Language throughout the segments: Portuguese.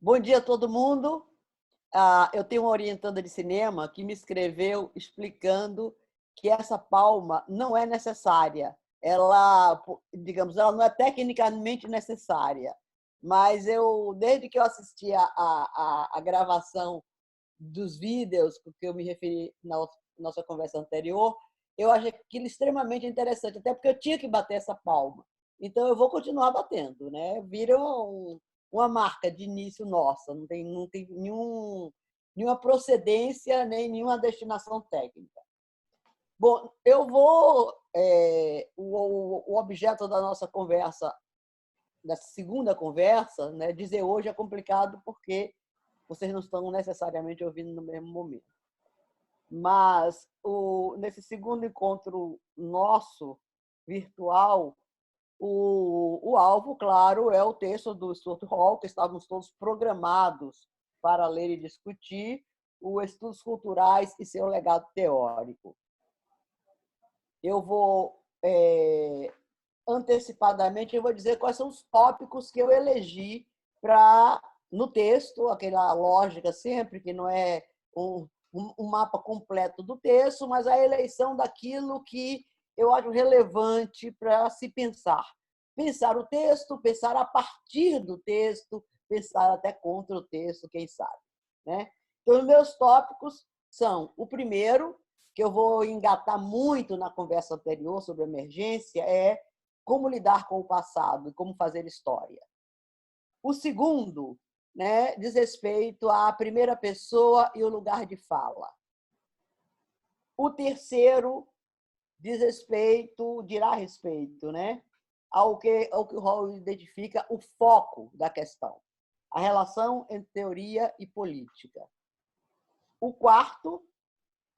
Bom dia a todo mundo. Eu tenho uma orientanda de cinema que me escreveu explicando que essa palma não é necessária. Ela, digamos, ela não é tecnicamente necessária. Mas desde que eu assisti a gravação dos vídeos que eu me referi na nossa conversa anterior, eu achei aquilo extremamente interessante, até porque eu tinha que bater essa palma. Então, eu vou continuar batendo, né? Vira uma marca de início nossa, não tem nenhuma procedência nem nenhuma destinação técnica. Bom, o objeto da nossa conversa, da segunda conversa, né, dizer hoje é complicado porque vocês não estão necessariamente ouvindo no mesmo momento. Mas nesse segundo encontro nosso, virtual, o alvo, claro, é o texto do Stuart Hall, que estávamos todos programados para ler e discutir, o Estudos Culturais e seu legado teórico. Eu vou, antecipadamente, eu vou dizer quais são os tópicos que eu elegi no texto, aquela lógica sempre, que não é um mapa completo do texto, mas a eleição daquilo que eu acho relevante para se pensar. Pensar o texto, pensar a partir do texto, pensar até contra o texto, quem sabe, né? Então, os meus tópicos são: o primeiro, que eu vou engatar muito na conversa anterior sobre emergência, é como lidar com o passado e como fazer história. O segundo, né, diz respeito à primeira pessoa e o lugar de fala. O terceiro dirá respeito, né, ao que o Hall identifica o foco da questão, a relação entre teoria e política. O quarto,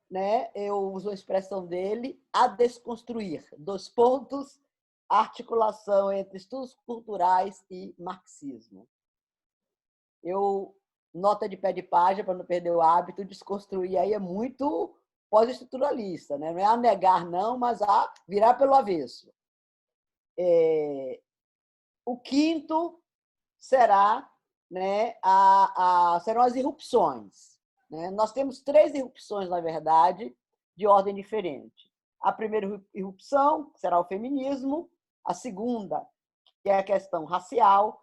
né, eu uso a expressão dele, a desconstruir, dois pontos, articulação entre estudos culturais e marxismo. Nota de pé de página, para não perder o hábito, desconstruir aí é muito pós-estruturalista, né? Não é a negar, não, mas a virar pelo avesso. O quinto será, né, serão as irrupções, né? Nós temos 3 irrupções, na verdade, de ordem diferente. A primeira irrupção será o feminismo, a segunda, que é a questão racial,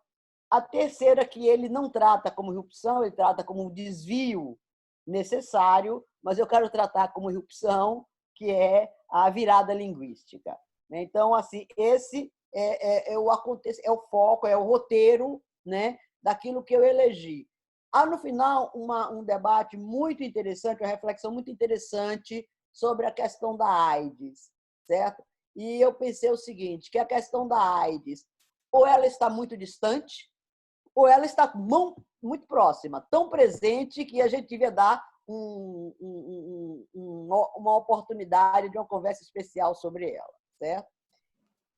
a terceira, que ele não trata como irrupção, ele trata como um desvio necessário, mas eu quero tratar como irrupção, que é a virada linguística. Então, assim, esse é o foco, é o roteiro, né, daquilo que eu elegi. Há, no final, um debate muito interessante, uma reflexão muito interessante sobre a questão da AIDS, certo? E eu pensei o seguinte, que a questão da AIDS, ou ela está muito distante, ou ela está muito próxima, tão presente que a gente devia dar uma oportunidade de uma conversa especial sobre ela, certo?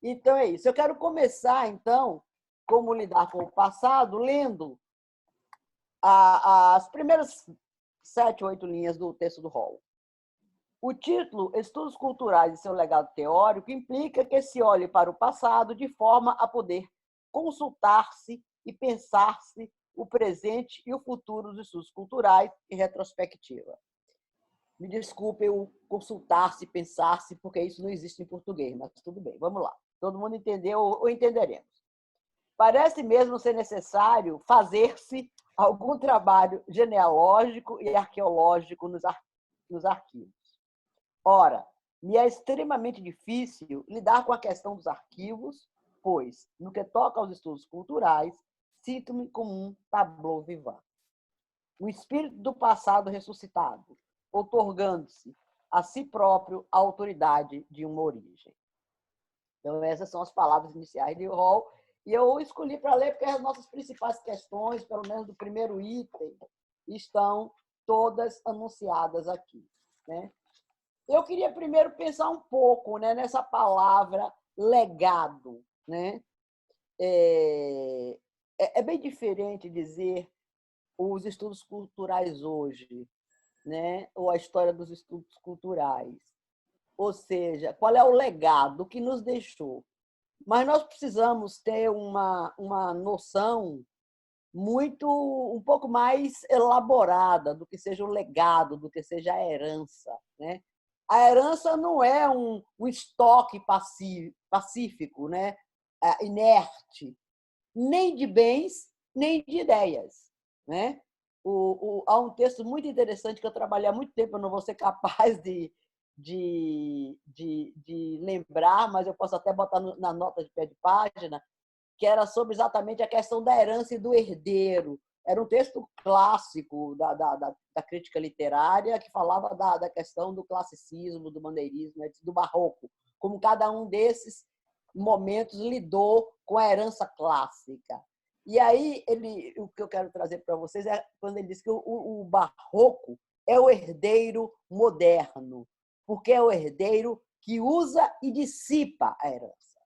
Então, é isso. Eu quero começar, então, como lidar com o passado, lendo as primeiras 7, 8 linhas do texto do Hall. O título, Estudos Culturais e seu legado teórico, implica que se olhe para o passado de forma a poder consultar-se e pensar-se o presente e o futuro dos estudos culturais em retrospectiva. Me desculpe o consultar-se, pensar-se, porque isso não existe em português, mas tudo bem, vamos lá. Todo mundo entendeu ou entenderemos. Parece mesmo ser necessário fazer-se algum trabalho genealógico e arqueológico nos arquivos. Ora, me é extremamente difícil lidar com a questão dos arquivos, pois, no que toca aos estudos culturais, sinto-me como um tableau vivant. O espírito do passado ressuscitado, outorgando-se a si próprio a autoridade de uma origem. Então, essas são as palavras iniciais de Hall, e eu escolhi para ler porque as nossas principais questões, pelo menos do primeiro item, estão todas anunciadas aqui, né? Eu queria primeiro pensar um pouco, né, nessa palavra legado, né? É bem diferente dizer os estudos culturais hoje, né, ou a história dos estudos culturais. Ou seja, qual é o legado que nos deixou? Mas nós precisamos ter uma noção um pouco mais elaborada do que seja o legado, do que seja a herança, né? A herança não é um estoque pacífico, né? Inerte, nem de bens, nem de ideias, né? Há um texto muito interessante que eu trabalhei há muito tempo, eu não vou ser capaz de lembrar, mas eu posso até botar na nota de pé de página, que era sobre exatamente a questão da herança e do herdeiro. Era um texto clássico da crítica literária que falava da questão do classicismo, do maneirismo, do barroco, como cada um desses momentos lidou com a herança clássica. E aí, o que eu quero trazer para vocês é quando ele diz que o barroco é o herdeiro moderno, porque é o herdeiro que usa e dissipa a herança.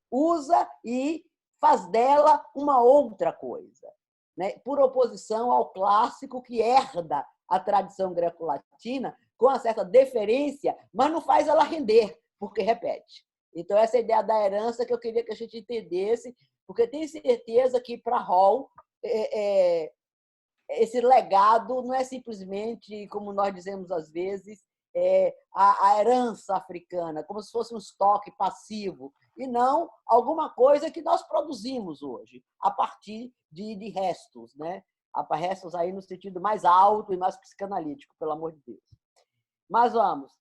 Usa e faz dela uma outra coisa, né? Por oposição ao clássico que herda a tradição greco-latina com uma certa deferência, mas não faz ela render, porque repete. Então, essa é a ideia da herança que eu queria que a gente entendesse, porque tenho certeza que, para Hall, esse legado não é simplesmente, como nós dizemos às vezes, a herança africana, como se fosse um estoque passivo, e não alguma coisa que nós produzimos hoje, a partir de restos, né? Restos aí no sentido mais alto e mais psicanalítico, pelo amor de Deus. Mas vamos.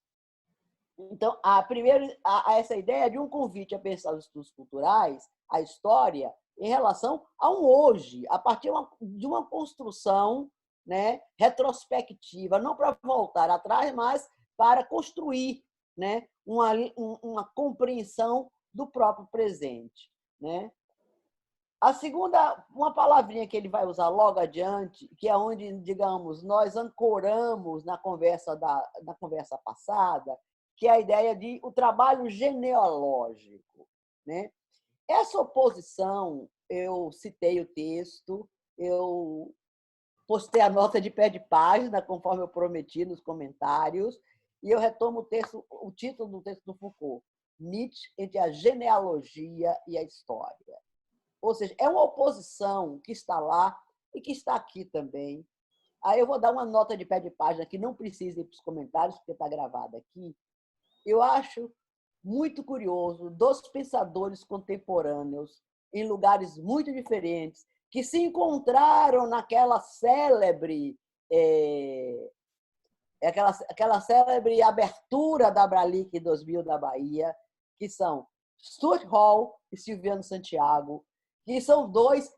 Então, primeiro, essa ideia de um convite a pensar os estudos culturais, a história, em relação a um hoje, a partir de uma construção, né, retrospectiva, não para voltar atrás, mas para construir, né, uma compreensão do próprio presente, né? A segunda, uma palavrinha que ele vai usar logo adiante, que é onde, digamos, nós ancoramos na conversa passada, que é a ideia de o trabalho genealógico, né? Essa oposição, eu citei o texto, eu postei a nota de pé de página, conforme eu prometi nos comentários, e eu retomo o título do texto do Foucault, Nietzsche entre a genealogia e a história. Ou seja, é uma oposição que está lá e que está aqui também. Aí eu vou dar uma nota de pé de página que não precisa ir para os comentários, porque está gravada aqui. Eu acho muito curioso dos pensadores contemporâneos, em lugares muito diferentes, que se encontraram naquela célebre aquela célebre abertura da Abralic em 2000 da Bahia, que são Stuart Hall e Silviano Santiago, que são dois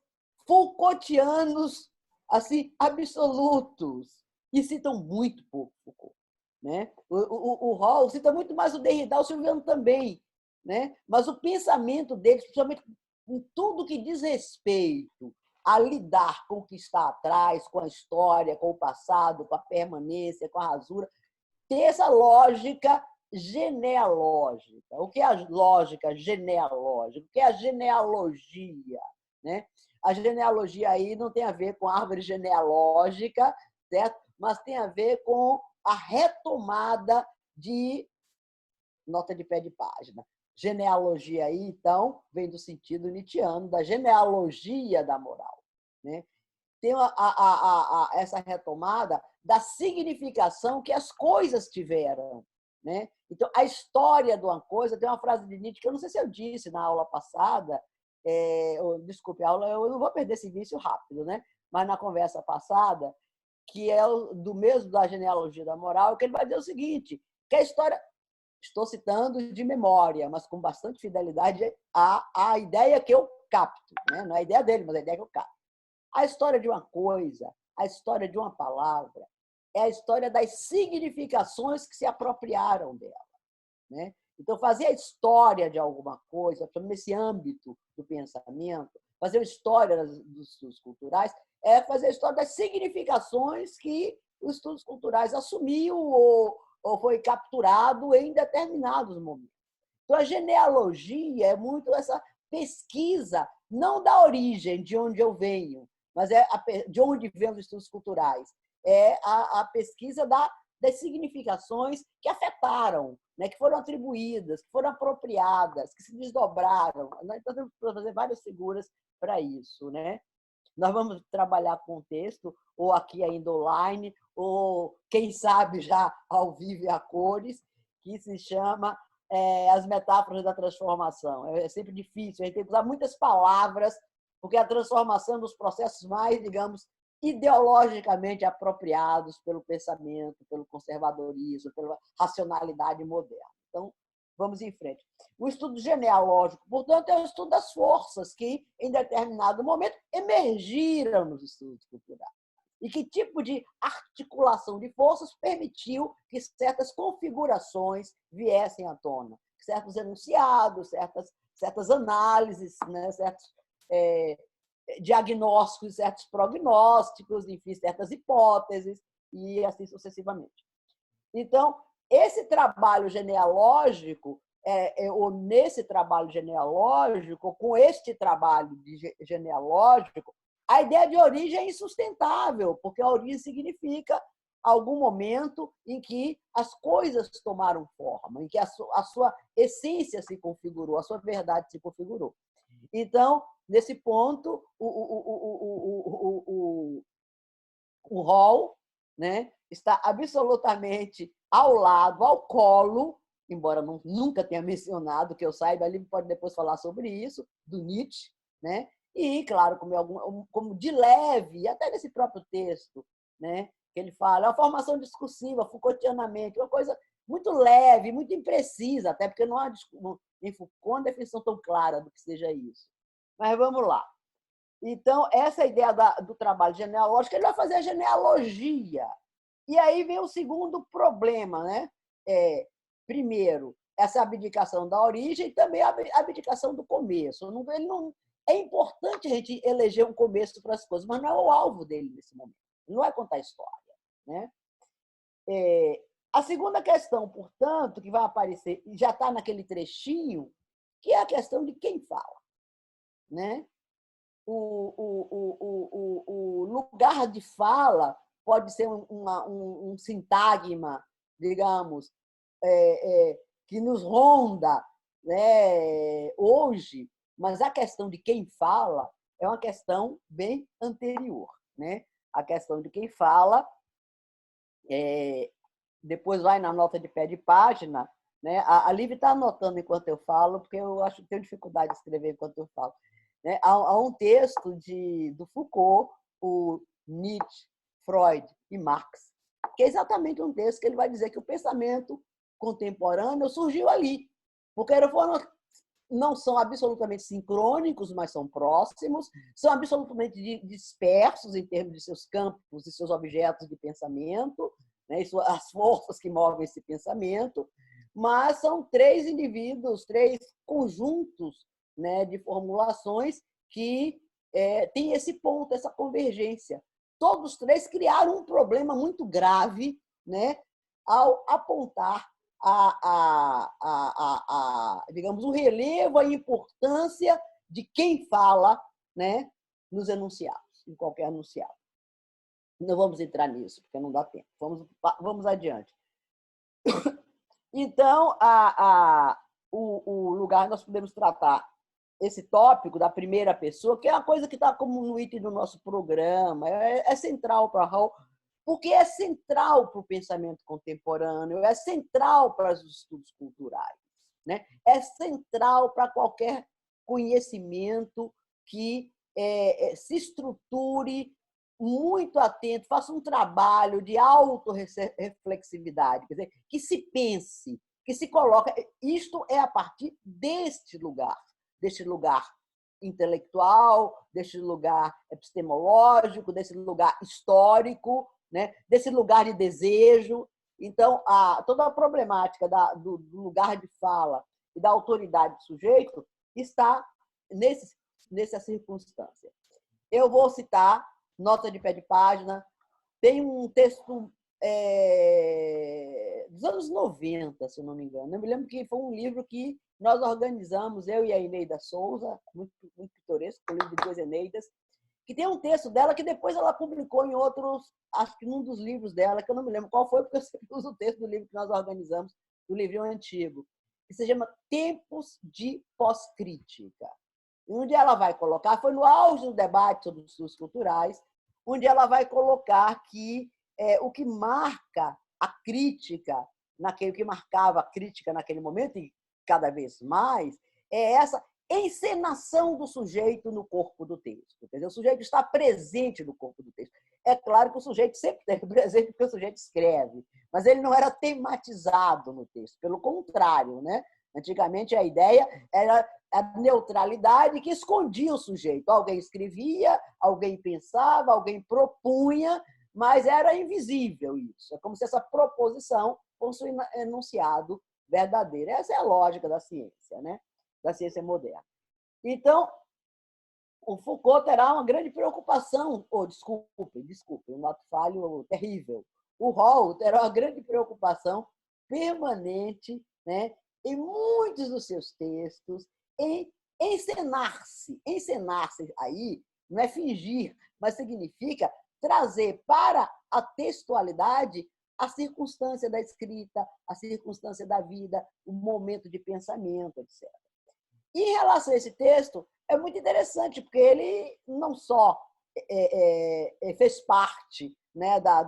Foucaultianos assim, absolutos, e citam muito pouco Foucault. Né? O Hall cita muito mais o Derrida, o Silviano também, né? Mas o pensamento deles, principalmente em tudo que diz respeito a lidar com o que está atrás, com a história, com o passado, com a permanência, com a rasura, ter essa lógica genealógica. O que é a lógica genealógica? O que é a genealogia? Né? A genealogia aí não tem a ver com árvore genealógica, certo? Mas tem a ver com a retomada de nota de pé de página. Genealogia aí, então, vem do sentido nietzschiano, da genealogia da moral. Né? Tem essa retomada da significação que as coisas tiveram. Né? Então, a história de uma coisa, tem uma frase de Nietzsche que eu não sei se eu disse na aula passada, desculpe, a aula, eu não vou perder esse início rápido, né? Mas na conversa passada, que é do mesmo da genealogia da moral, que ele vai dizer o seguinte, que a história, estou citando de memória, mas com bastante fidelidade a ideia que eu capto, né? Não é a ideia dele, mas a ideia que eu capto. A história de uma coisa, a história de uma palavra, é a história das significações que se apropriaram dela. Né? Então, fazer a história de alguma coisa, nesse âmbito do pensamento, fazer a história dos estudos culturais, é fazer a história das significações que os estudos culturais assumiu ou foi capturado em determinados momentos. Então, a genealogia é muito essa pesquisa, não da origem, de onde eu venho, mas de onde vêm os estudos culturais. É a pesquisa das significações que afetaram, né, que foram atribuídas, que foram apropriadas, que se desdobraram. Nós temos que fazer várias figuras para isso. Né? Nós vamos trabalhar com texto, ou aqui ainda online, ou, quem sabe, já ao vivo e a cores, que se chama As Metáforas da Transformação. É sempre difícil, a gente tem que usar muitas palavras, porque a transformação é um dos processos mais, digamos, ideologicamente apropriados pelo pensamento, pelo conservadorismo, pela racionalidade moderna. Então, vamos em frente. O estudo genealógico, portanto, é o estudo das forças que, em determinado momento, emergiram nos estudos culturais. E que tipo de articulação de forças permitiu que certas configurações viessem à tona, certos enunciados, certas análises, né, certos diagnósticos, certos prognósticos, enfim, certas hipóteses, e assim sucessivamente. Então, esse trabalho genealógico, ou nesse trabalho genealógico, com este trabalho genealógico, a ideia de origem é insustentável, porque a origem significa algum momento em que as coisas tomaram forma, em que a sua essência se configurou, a sua verdade se configurou. Então, nesse ponto, o Hall, né, está absolutamente ao lado, ao colo, embora nunca tenha mencionado, que eu saiba, ele pode depois falar sobre isso, do Nietzsche, né? E, claro, como de leve, até nesse próprio texto, né, que ele fala, é uma formação discursiva, Foucaultianamente, uma coisa muito leve, muito imprecisa, até porque não há em Foucault uma definição tão clara do que seja isso. Mas vamos lá. Então, essa ideia do trabalho genealógico, ele vai fazer a genealogia. E aí vem o segundo problema, né? Primeiro, essa abdicação da origem e também a abdicação do começo. É importante a gente eleger um começo para as coisas, mas não é o alvo dele nesse momento. Não é contar história. Né? A segunda questão, portanto, que vai aparecer, e já está naquele trechinho, que é a questão de quem fala. Né? O lugar de fala pode ser um sintagma, digamos, que nos ronda, né, hoje, mas a questão de quem fala é uma questão bem anterior. Né? A questão de quem fala, depois vai na nota de pé de página, né? A Liv está anotando enquanto eu falo, porque eu acho que tenho dificuldade de escrever enquanto eu falo. Né? Há um texto do Foucault, o Nietzsche, Freud e Marx, que é exatamente um texto que ele vai dizer que o pensamento contemporâneo surgiu ali, porque não são absolutamente sincrônicos, mas são próximos, são absolutamente dispersos em termos de seus campos e seus objetos de pensamento, né, as forças que movem esse pensamento, mas são três indivíduos, três conjuntos, né, de formulações que têm esse ponto, essa convergência. Todos três criaram um problema muito grave, né, ao apontar digamos, o relevo, a importância de quem fala, né, nos enunciados, em qualquer enunciado. Não vamos entrar nisso, porque não dá tempo. Vamos adiante. Então, o lugar nós podemos tratar esse tópico da primeira pessoa, que é uma coisa que está como no item do nosso programa, é central para Hall, porque é central para o pensamento contemporâneo, é central para os estudos culturais, né? É central para qualquer conhecimento que se estruture muito atento, faça um trabalho de autorreflexividade, quer dizer, que se pense, que se coloque. Isto é a partir deste lugar intelectual, deste lugar epistemológico, desse lugar histórico, né? Desse lugar de desejo. Então, toda a problemática do lugar de fala e da autoridade do sujeito está nessa circunstância. Eu vou citar nota de pé de página. Tem um texto dos anos 90, se eu não me engano. Eu me lembro que foi um livro que nós organizamos, eu e a Eneida Souza, muito, muito pitoresco, o livro de duas Eneidas, que tem um texto dela que depois ela publicou em outros, acho que num dos livros dela, que eu não me lembro qual foi, porque eu sempre uso o texto do livro que nós organizamos, do livrinho antigo, que se chama Tempos de Pós-Crítica. onde ela vai colocar, foi no auge do debate sobre os estudos culturais, onde ela vai colocar que o que marca a crítica, o que marcava a crítica naquele momento, e cada vez mais, é essa encenação do sujeito no corpo do texto. Entendeu? O sujeito está presente no corpo do texto. É claro que o sujeito sempre esteve presente porque o sujeito escreve, mas ele não era tematizado no texto, pelo contrário, né? Antigamente a ideia era a neutralidade que escondia o sujeito. Alguém escrevia, alguém pensava, alguém propunha, mas era invisível isso. É como se essa proposição fosse um enunciado verdadeiro. Essa é a lógica da ciência, né? Da ciência moderna. Então, o Foucault terá uma grande preocupação, desculpe, um ato falho terrível. O Hall terá uma grande preocupação permanente, né, em muitos dos seus textos, em encenar-se. Encenar-se aí não é fingir, mas significa trazer para a textualidade a circunstância da escrita, a circunstância da vida, o momento de pensamento, etc. Em relação a esse texto, é muito interessante, porque ele não só fez parte, né, da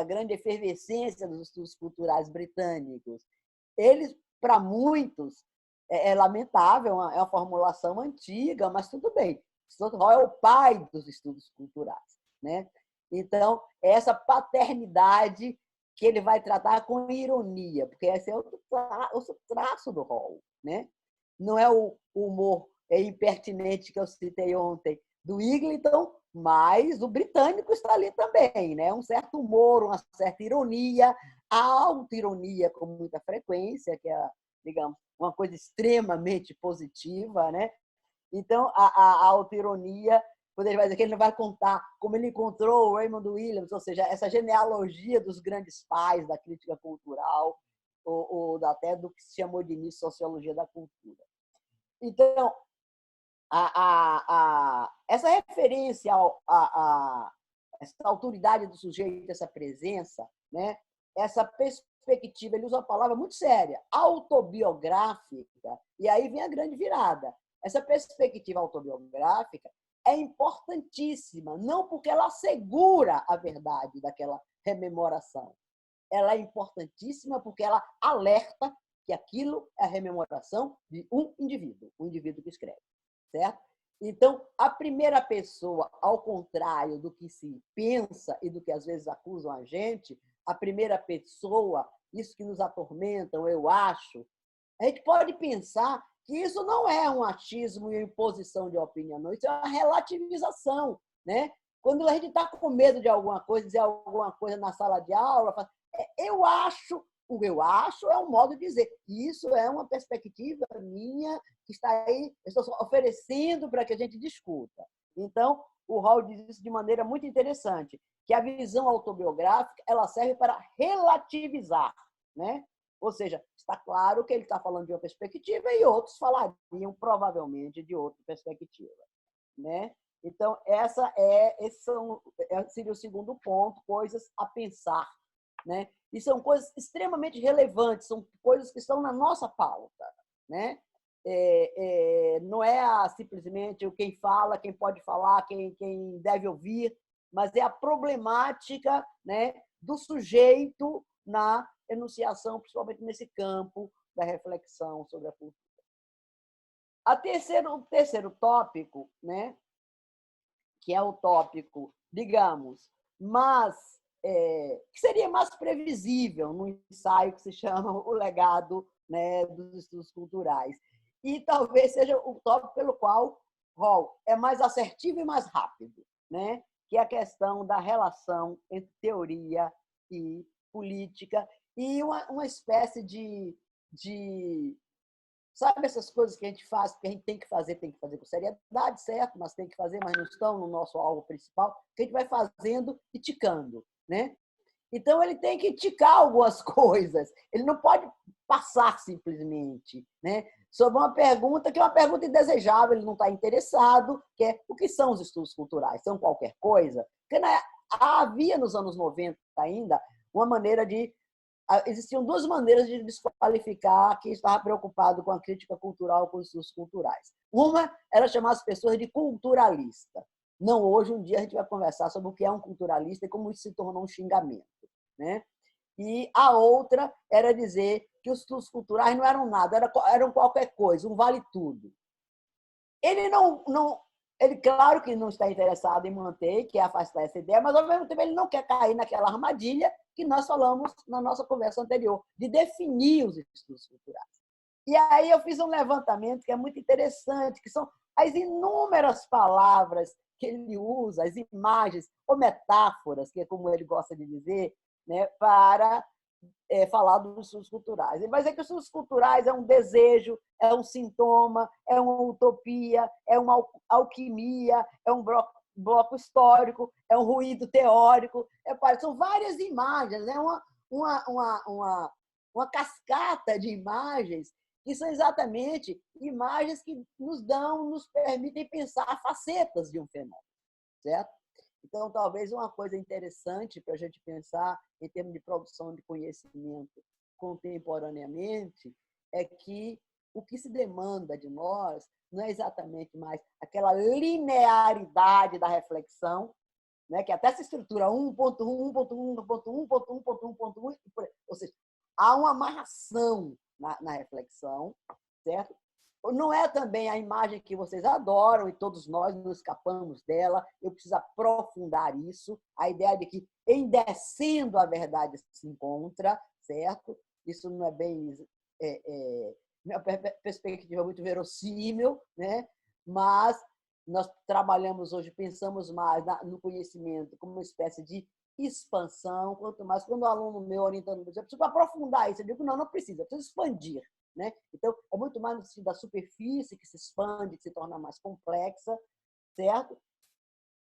grande efervescência dos estudos culturais britânicos. Ele, para muitos, é lamentável, é uma formulação antiga, mas tudo bem. Hall é o pai dos estudos culturais, né? Então, essa paternidade que ele vai tratar com ironia, porque esse é outro traço do Hall, né? Não é o humor impertinente que eu citei ontem do Eglinton, mas o britânico está ali também, né? Um certo humor, uma certa ironia, a auto-ironia com muita frequência, que é, digamos, uma coisa extremamente positiva, né? Então, a auto-ironia, quando ele vai dizer que ele não vai contar como ele encontrou o Raymond Williams, ou seja, essa genealogia dos grandes pais da crítica cultural, ou até do que se chamou de início sociologia da cultura. Então, essa referência essa autoridade do sujeito, essa presença, né? Essa perspectiva, ele usa uma palavra muito séria, autobiográfica, e aí vem a grande virada. Essa perspectiva autobiográfica é importantíssima, não porque ela assegura a verdade daquela rememoração. Ela é importantíssima porque ela alerta que aquilo é a rememoração de um indivíduo, o indivíduo que escreve, certo? Então, a primeira pessoa, ao contrário do que se pensa e do que às vezes acusam a gente, a primeira pessoa, isso que nos atormentam, eu acho, a gente pode pensar que isso não é um achismo e imposição de opinião, não, isso é uma relativização, né? Quando a gente está com medo de alguma coisa, dizer alguma coisa na sala de aula, eu acho, o eu acho é um modo de dizer, isso é uma perspectiva minha que está aí, eu estou oferecendo para que a gente discuta. Então, o Hall diz isso de maneira muito interessante, que a visão autobiográfica ela serve para relativizar, né? Ou seja, está claro que ele está falando de uma perspectiva e outros falariam provavelmente de outra perspectiva, né? Então, esse seria o segundo ponto, coisas a pensar, né? E são coisas extremamente relevantes, são coisas que estão na nossa pauta, né? Não é simplesmente quem fala, quem pode falar, quem deve ouvir, mas é a problemática, né, do sujeito na enunciação, principalmente nesse campo da reflexão sobre a cultura. O terceiro tópico, né, que é o tópico, digamos, que seria mais previsível no ensaio que se chama O Legado, né, dos Estudos Culturais. E talvez seja o tópico pelo qual Hall é mais assertivo e mais rápido, né, que é a questão da relação entre teoria e política, e uma espécie de sabe essas coisas que a gente faz, que a gente tem que fazer com seriedade, certo? Mas tem que fazer, mas não estão no nosso alvo principal, que a gente vai fazendo e ticando, né? Então, ele tem que ticar algumas coisas. Ele não pode passar simplesmente, né? Sobre uma pergunta que é uma pergunta indesejável, ele não está interessado, que é o que são os estudos culturais? São qualquer coisa? Porque havia nos anos 90 ainda uma maneira de existiam duas maneiras de desqualificar quem estava preocupado com a crítica cultural, com os estudos culturais. Uma era chamar as pessoas de culturalista. Não, hoje, um dia, a gente vai conversar sobre o que é um culturalista e como isso se tornou um xingamento, né? E a outra era dizer que os estudos culturais não eram nada, eram qualquer coisa, um vale-tudo. Ele, claro que não está interessado em manter, que é afastar essa ideia, mas, ao mesmo tempo, ele não quer cair naquela armadilha que nós falamos na nossa conversa anterior, de definir os estudos culturais. E aí eu fiz um levantamento que é muito interessante, que são as inúmeras palavras que ele usa, as imagens ou metáforas, que é como ele gosta de dizer, né, para falar dos estudos culturais. Ele vai dizer que os estudos culturais é um desejo, é um sintoma, é uma utopia, é uma alquimia, é um bloco histórico, é um ruído teórico. São várias imagens, é uma cascata de imagens que são exatamente imagens que nos permitem pensar facetas de um fenômeno, certo? Então, talvez uma coisa interessante para a gente pensar em termos de produção de conhecimento contemporaneamente é que o que se demanda de nós não é exatamente mais aquela linearidade da reflexão, né, que até se estrutura 1.1, 1.1, 1.1, 1.1, 1.1, 1.1, ou seja, há uma amarração na reflexão, certo? Não é também a imagem que vocês adoram e todos nós nos escapamos dela. Eu preciso aprofundar isso. A ideia de que em descendo a verdade se encontra, certo? Isso não é bem... minha perspectiva é muito verossímil, né? Mas nós trabalhamos hoje, pensamos mais no conhecimento como uma espécie de expansão, quanto mais quando o aluno meu orientando, eu preciso aprofundar isso. Eu digo, não precisa, eu preciso expandir. Né? Então, é muito mais no sentido da superfície, que se expande, que se torna mais complexa, certo?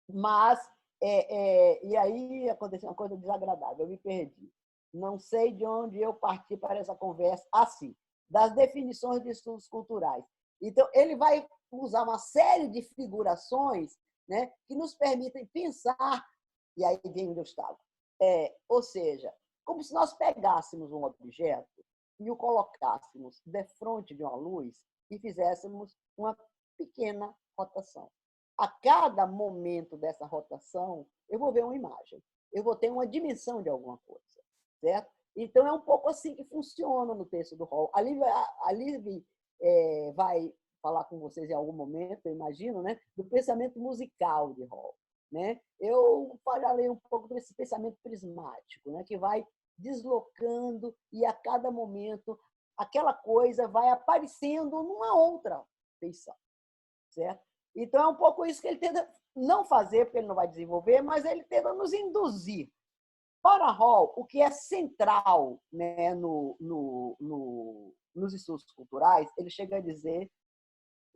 Mas, e aí aconteceu uma coisa desagradável, eu me perdi. Não sei de onde eu parti para essa conversa, assim, das definições de estudos culturais. Então, ele vai usar uma série de figurações, né, que nos permitem pensar, e aí vem onde eu estava. Ou seja, como se nós pegássemos um objeto e o colocássemos defronte de uma luz e fizéssemos uma pequena rotação. A cada momento dessa rotação, eu vou ver uma imagem, eu vou ter uma dimensão de alguma coisa, certo? Então, é um pouco assim que funciona no texto do Hall. A Liv vai falar com vocês em algum momento, eu imagino, né, do pensamento musical de Hall. Né? Eu falarei um pouco desse pensamento prismático, né, que vai deslocando e a cada momento aquela coisa vai aparecendo numa outra feição, certo? Então é um pouco isso que ele tenta não fazer, porque ele não vai desenvolver, mas ele tenta nos induzir. Para Hall, o que é central, né, nos estudos culturais, ele chega a dizer,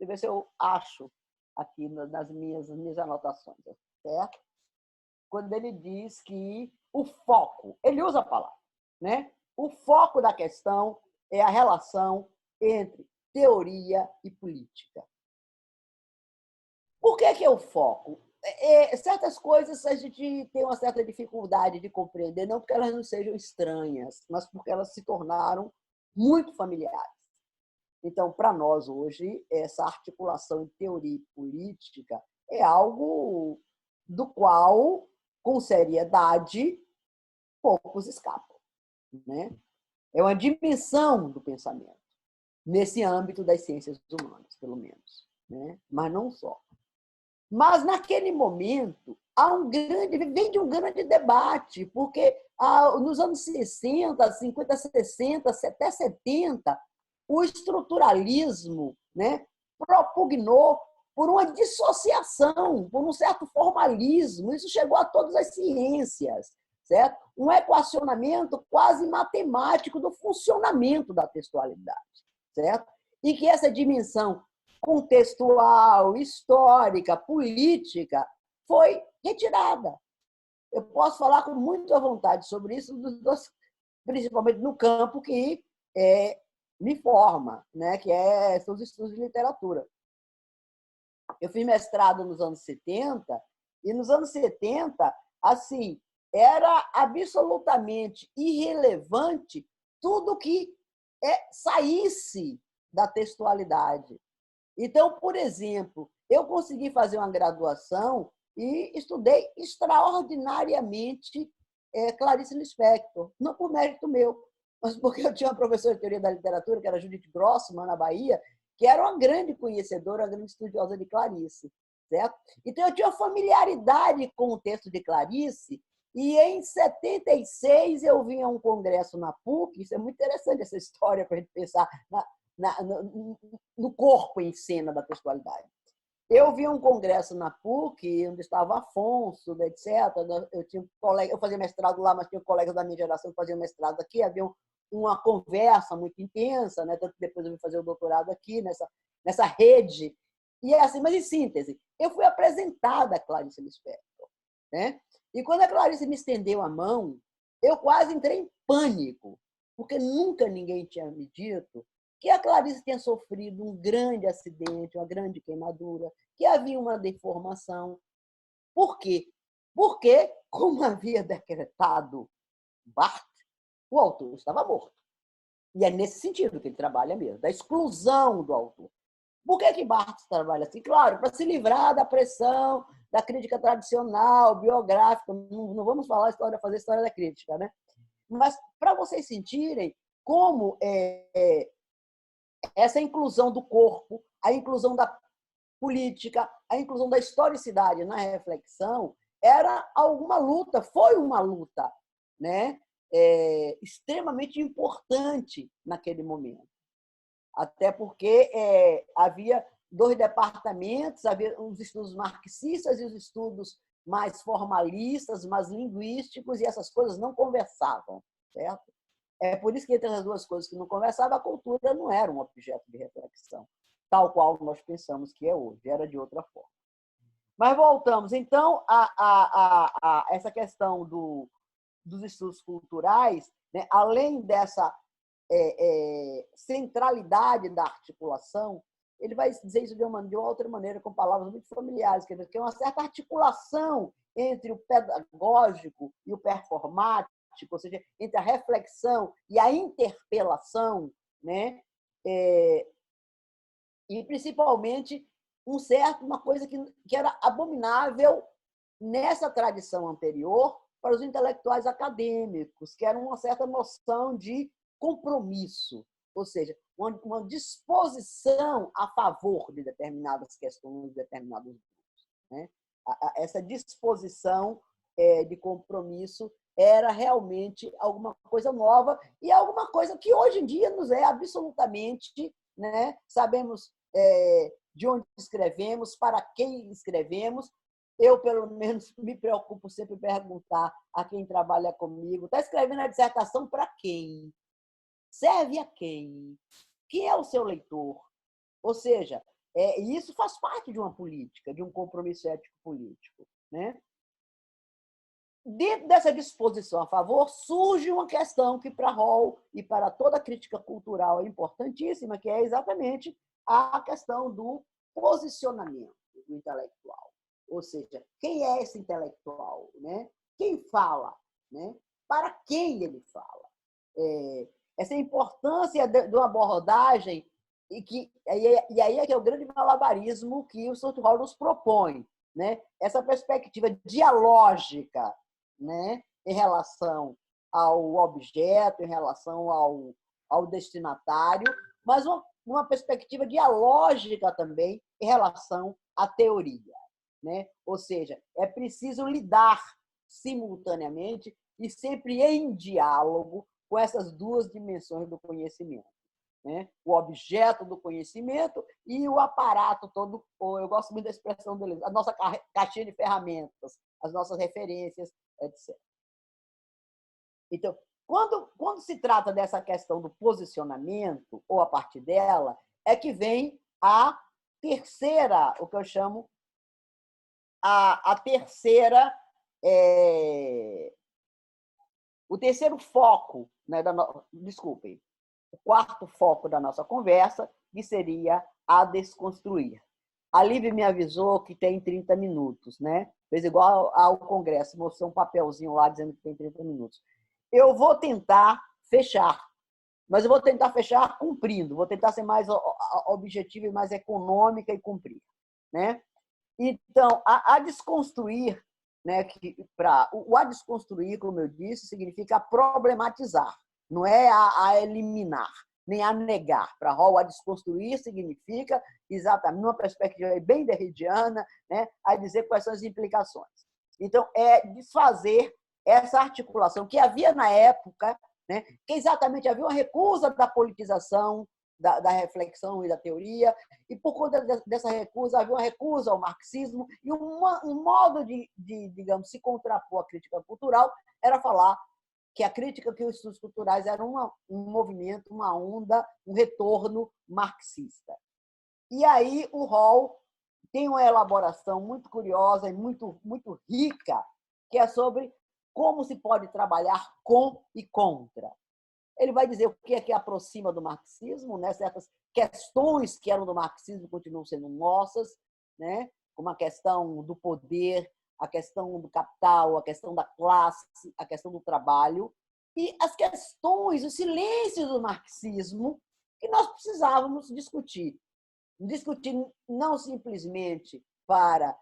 deixa eu ver se eu acho aqui nas minhas anotações, certo? Quando ele diz que o foco, ele usa a palavra, né? O foco da questão é a relação entre teoria e política. Por que é o foco? Certas coisas a gente tem uma certa dificuldade de compreender, não porque elas não sejam estranhas, mas porque elas se tornaram muito familiares. Então, para nós hoje, essa articulação em teoria e política é algo do qual, com seriedade, poucos escapam. Né? É uma dimensão do pensamento, nesse âmbito das ciências humanas, pelo menos. Né? Mas não só. Mas, naquele momento, vem de um grande debate, porque nos anos 60, 50, 60, até 70, o estruturalismo, né, propugnou por uma dissociação, por um certo formalismo. Isso chegou a todas as ciências, certo? Um equacionamento quase matemático do funcionamento da textualidade, certo? E que essa dimensão contextual, histórica, política foi retirada. Eu posso falar com muita vontade sobre isso, principalmente no campo que me forma, né? Que são os estudos de literatura. Eu fiz mestrado nos anos 70, e nos anos 70, assim, era absolutamente irrelevante tudo que saísse da textualidade. Então, por exemplo, eu consegui fazer uma graduação e estudei extraordinariamente Clarice Lispector, não por mérito meu, mas porque eu tinha uma professora de teoria da literatura, que era Judith Grossman, na Bahia, que era uma grande conhecedora, uma grande estudiosa de Clarice. Certo? Então, eu tinha familiaridade com o texto de Clarice, e em 76 eu vim a um congresso na PUC. Isso é muito interessante, essa história, para a gente pensar no corpo em cena da textualidade. Eu vi um congresso na PUC, onde estava Afonso, etc. Eu fazia mestrado lá, mas tinha colegas da minha geração que faziam mestrado aqui. Havia uma conversa muito intensa, né? Tanto que depois eu vim fazer o doutorado aqui, nessa rede. E é assim, mas em síntese, eu fui apresentada a Clarice Lispector, né? E quando a Clarice me estendeu a mão, eu quase entrei em pânico, porque nunca ninguém tinha me dito que a Clarice tinha sofrido um grande acidente, uma grande queimadura, que havia uma deformação. Por quê? Porque, como havia decretado Barthes, o autor estava morto. E é nesse sentido que ele trabalha mesmo, da exclusão do autor. Por que Barthes trabalha assim? Claro, para se livrar da pressão da crítica tradicional, biográfica. Não vamos falar fazer história da crítica, né? Mas para vocês sentirem como essa inclusão do corpo, a inclusão da política, a inclusão da historicidade na reflexão era alguma luta, foi uma luta, né? Extremamente importante naquele momento. Até porque havia dois departamentos, havia os estudos marxistas e os estudos mais formalistas, mais linguísticos, e essas coisas não conversavam, certo? É por isso que entre as duas coisas que não conversavam, a cultura não era um objeto de reflexão, tal qual nós pensamos que é hoje, era de outra forma. Mas voltamos, então, a essa questão dos estudos culturais, né? Além dessa centralidade da articulação, ele vai dizer isso de uma outra maneira, com palavras muito familiares, quer dizer, que é uma certa articulação entre o pedagógico e o performático, ou seja, entre a reflexão e a interpelação, né? E principalmente uma coisa que era abominável nessa tradição anterior para os intelectuais acadêmicos, que era uma certa noção de compromisso, ou seja, uma disposição a favor de determinadas questões, de determinados grupos, né? Essa disposição de compromisso era realmente alguma coisa nova e alguma coisa que hoje em dia nos é absolutamente, né? Sabemos de onde escrevemos, para quem escrevemos. Eu, pelo menos, me preocupo sempre em perguntar a quem trabalha comigo: está escrevendo a dissertação para quem? Serve a quem? Quem é o seu leitor? Ou seja, isso faz parte de uma política, de um compromisso ético-político, né? Dentro dessa disposição a favor, surge uma questão que para Hall e para toda a crítica cultural é importantíssima, que é exatamente a questão do posicionamento do intelectual. Ou seja, quem é esse intelectual? Né? Quem fala? Né? Para quem ele fala? Essa importância de uma abordagem, e aí é que é o grande malabarismo que o Stuart Hall nos propõe. Né? Essa perspectiva dialógica, né, em relação ao objeto, em relação ao destinatário, mas uma perspectiva dialógica também em relação à teoria. Né? Ou seja, é preciso lidar simultaneamente e sempre em diálogo com essas duas dimensões do conhecimento. Né? O objeto do conhecimento e o aparato todo. Eu gosto muito da expressão deles, a nossa caixinha de ferramentas, as nossas referências, etc. Então, quando se trata dessa questão do posicionamento, ou a partir dela, é que vem a terceira, o que eu chamo a terceira, o terceiro foco, né, desculpem, o quarto foco da nossa conversa, que seria a desconstruir. A Lívia me avisou que tem 30 minutos, né? Fez igual ao Congresso, mostrou um papelzinho lá dizendo que tem 30 minutos. Eu vou tentar fechar, mas eu vou tentar fechar cumprindo, vou tentar ser mais objetiva e mais econômica e cumprir, né? Então, a desconstruir, né, o a desconstruir, como eu disse, significa problematizar, não é a eliminar, nem a negar. Para Hall, a desconstruir significa, exatamente, numa perspectiva bem derridiana, né, a dizer quais são as implicações. Então, é desfazer essa articulação que havia na época, né, que exatamente havia uma recusa da politização, da reflexão e da teoria, e por conta dessa recusa, havia uma recusa ao marxismo, e um modo digamos, se contrapor à crítica cultural era falar que a crítica, que os estudos culturais eram um movimento, uma onda, um retorno marxista. E aí o Hall tem uma elaboração muito curiosa e muito rica, que é sobre como se pode trabalhar com e contra. Ele vai dizer o que é que aproxima do marxismo, né? Certas questões que eram do marxismo continuam sendo nossas, né? Como a questão do poder, a questão do capital, a questão da classe, a questão do trabalho, e as questões, o silêncio do marxismo que nós precisávamos discutir. Discutir não simplesmente para,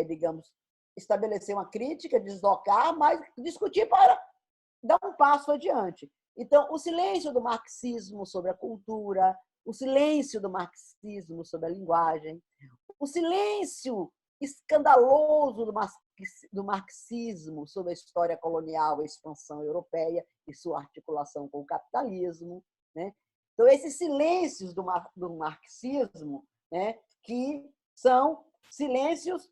digamos, estabelecer uma crítica, deslocar, mas discutir para dar um passo adiante. Então, o silêncio do marxismo sobre a cultura, o silêncio do marxismo sobre a linguagem, o silêncio escandaloso do marxismo sobre a história colonial, a expansão europeia e sua articulação com o capitalismo, né? Então, esses silêncios do marxismo, né, que são silêncios,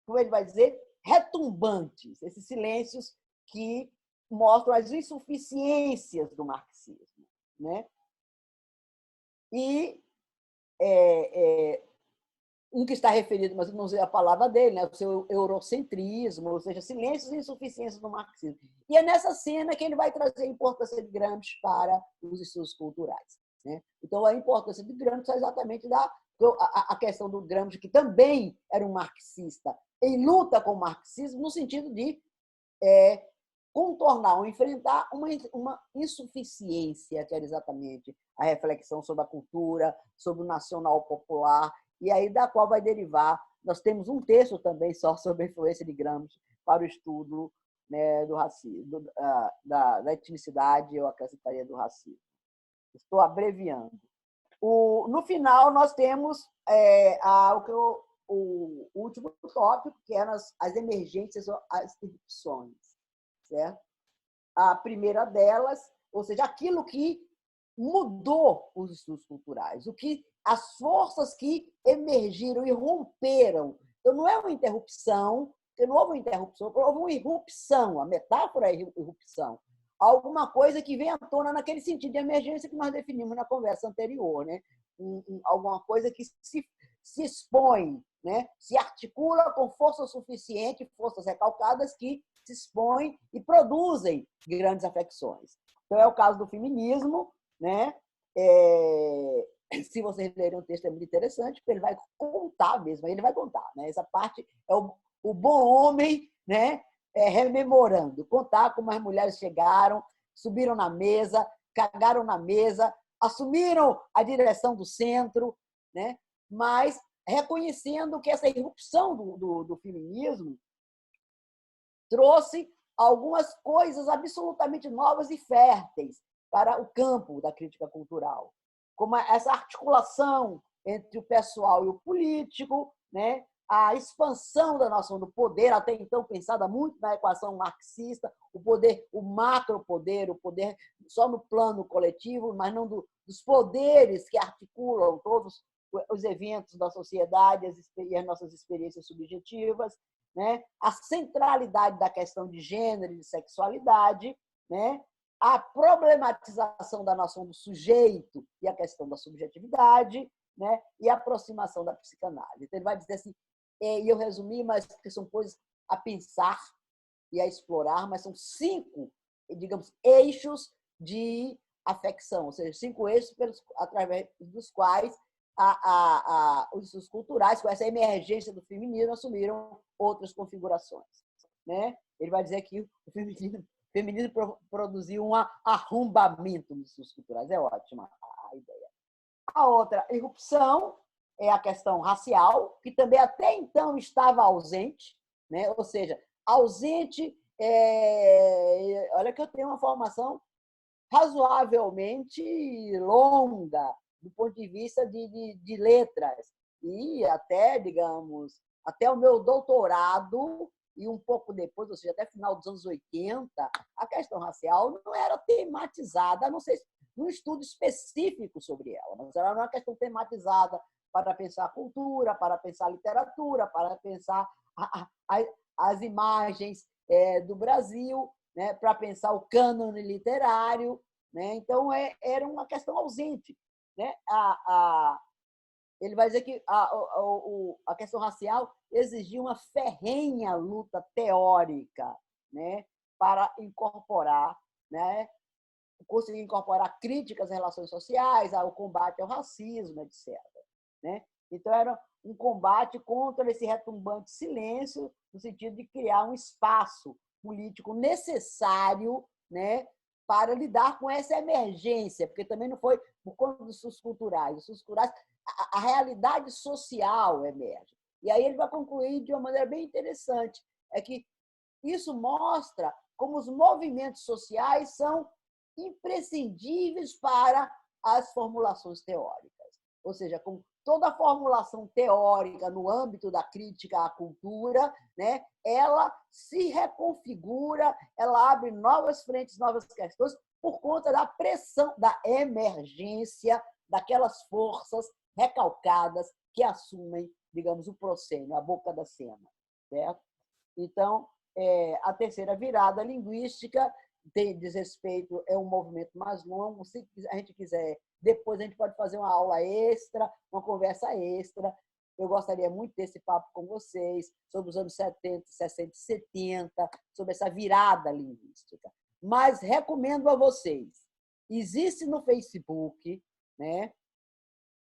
como ele vai dizer, retumbantes, esses silêncios que mostram as insuficiências do marxismo, né? E um que está referido, mas eu não usei a palavra dele, né? O seu eurocentrismo, ou seja, silêncios e insuficiências do marxismo. E é nessa cena que ele vai trazer a importância de Gramsci para os estudos culturais, né? Então, a importância de Gramsci é exatamente a questão do Gramsci, que também era um marxista, em luta com o marxismo, no sentido de contornar ou enfrentar uma insuficiência, que era exatamente a reflexão sobre a cultura, sobre o nacional popular, e aí da qual vai derivar. Nós temos um texto também só sobre a influência de Gramsci para o estudo, né, do racismo, da etnicidade, eu acrescentaria do racismo. Estou abreviando. No final, nós temos o último tópico, que eram as emergências, as irrupções. Certo? A primeira delas, ou seja, aquilo que mudou os estudos culturais, as forças que emergiram e romperam. Então, não é uma interrupção, porque não houve uma interrupção, houve uma irrupção, a metáfora é irrupção. Alguma coisa que vem à tona naquele sentido de emergência que nós definimos na conversa anterior, né? Alguma coisa que se expõe, né? Se articula com força suficiente, forças recalcadas que se expõem e produzem grandes afecções. Então, é o caso do feminismo, né? Se vocês lerem o texto, é muito interessante, porque ele vai contar mesmo, ele vai contar, né? Essa parte é o bom homem, né? Rememorando, contar como as mulheres chegaram, subiram na mesa, cagaram na mesa, assumiram a direção do centro, né? Mas reconhecendo que essa irrupção do feminismo trouxe algumas coisas absolutamente novas e férteis para o campo da crítica cultural, como essa articulação entre o pessoal e o político, né? A expansão da noção do poder, até então pensada muito na equação marxista, o poder, o macropoder, o poder só no plano coletivo, mas não dos poderes que articulam todos os eventos da sociedade e as nossas experiências subjetivas, né? A centralidade da questão de gênero e de sexualidade, né? A problematização da noção do sujeito e a questão da subjetividade, né? E a aproximação da psicanálise. Então, ele vai dizer assim, e eu resumi, mas que são coisas a pensar e a explorar, mas são 5, digamos, eixos de afecção, ou seja, 5 eixos através dos quais os estudos culturais, com essa emergência do feminismo, assumiram outras configurações. Né? Ele vai dizer que o feminismo produziu um arrombamento nos estudos culturais. É ótima a ideia. A outra irrupção é a questão racial, que também até então estava ausente, né? Ou seja, ausente. Olha que eu tenho uma formação razoavelmente longa do ponto de vista de letras e até, digamos, até o meu doutorado e um pouco depois, ou seja, até final dos anos 80, a questão racial não era tematizada, a não ser num estudo específico sobre ela, mas ela não é uma questão tematizada para pensar cultura, para pensar literatura, para pensar as imagens do Brasil, né, para pensar o cânone literário. Né? Então, era uma questão ausente. Né? Ele vai dizer que a questão racial exigia uma ferrenha luta teórica, né, para incorporar, né, conseguir incorporar críticas às relações sociais, ao combate ao racismo, etc. Né? Então, era um combate contra esse retumbante silêncio, no sentido de criar um espaço político necessário, né, para lidar com essa emergência, porque também não foi por conta dos estudos culturais. Os estudos culturais, a realidade social emerge. E aí ele vai concluir de uma maneira bem interessante, é que isso mostra como os movimentos sociais são imprescindíveis para as formulações teóricas. Ou seja, como toda a formulação teórica no âmbito da crítica à cultura, né, ela se reconfigura, ela abre novas frentes, novas questões, por conta da pressão, da emergência daquelas forças recalcadas que assumem, digamos, o proscênio, a boca da cena. Certo? Então, a terceira virada linguística diz respeito, é um movimento mais longo. Se a gente quiser, depois a gente pode fazer uma aula extra, uma conversa extra. Eu gostaria muito desse papo com vocês sobre os anos 70, 60 e 70, sobre essa virada linguística. Mas recomendo a vocês, existe no Facebook, né,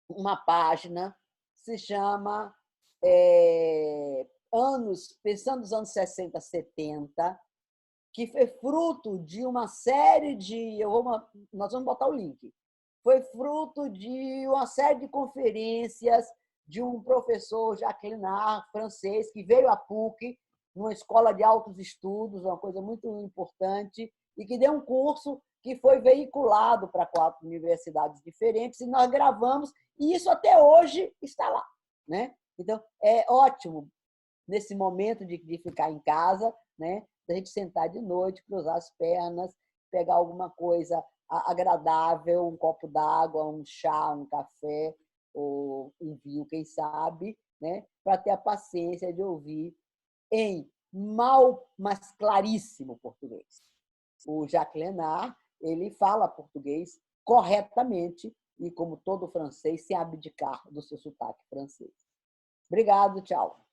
uma página que se chama pensando nos anos 60, 70, que foi fruto de uma série de... nós vamos botar o link. Foi fruto de uma série de conferências de um professor, Jacques Lenard, francês, que veio à PUC, numa escola de altos estudos, uma coisa muito importante, e que deu um curso que foi veiculado para 4 universidades diferentes, e nós gravamos, e isso até hoje está lá. Né? Então, é ótimo, nesse momento de ficar em casa, né, da gente sentar de noite, cruzar as pernas, pegar alguma coisa agradável, um copo d'água, um chá, um café, ou um vinho, quem sabe, né, para ter a paciência de ouvir em mal, mas claríssimo português. O Jacques Lenard, ele fala português corretamente e, como todo francês, sem abdicar do seu sotaque francês. Obrigado, tchau.